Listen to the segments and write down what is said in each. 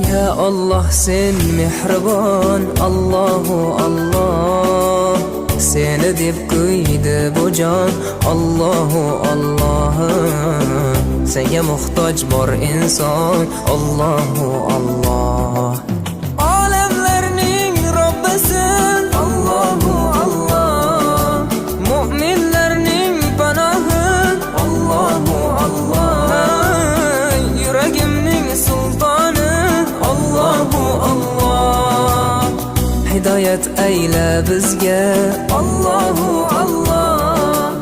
Ya Allah sen mehribon, Allahu Allah. Seni deb kuydi bu jon, Allahu Allah. Senga muhtoj bor inson, Allahu Allah. Olamlarning Robbisin, Allahu Allah. Mu'minlarning panohi, Allahu Allah. Yuragimning sultoni, Allahu Allah. Hidayat ayla bizga, Allahu Allah.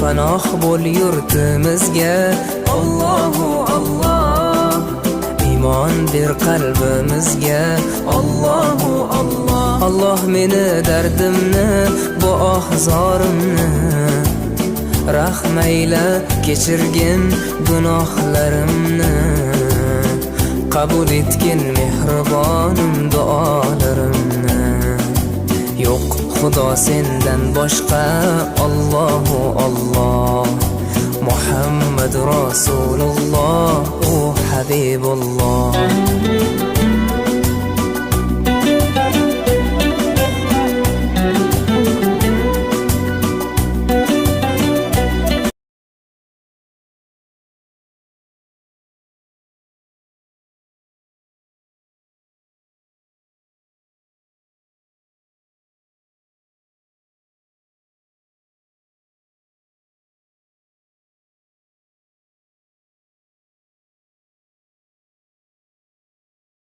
Panoh bo'l yurtimizga, Allahu Allah. Iymon ber qalbimizga, Allahu Allah. Allah meni dardimni, bu ohzorimni rahmayla kechirgin gunohlarimni. Qabul etgin mehribonim duolarimni. Yo'q Xudo sendan boshqa, Allahu Allah. Muhammad Rasululloh, u Habibulloh.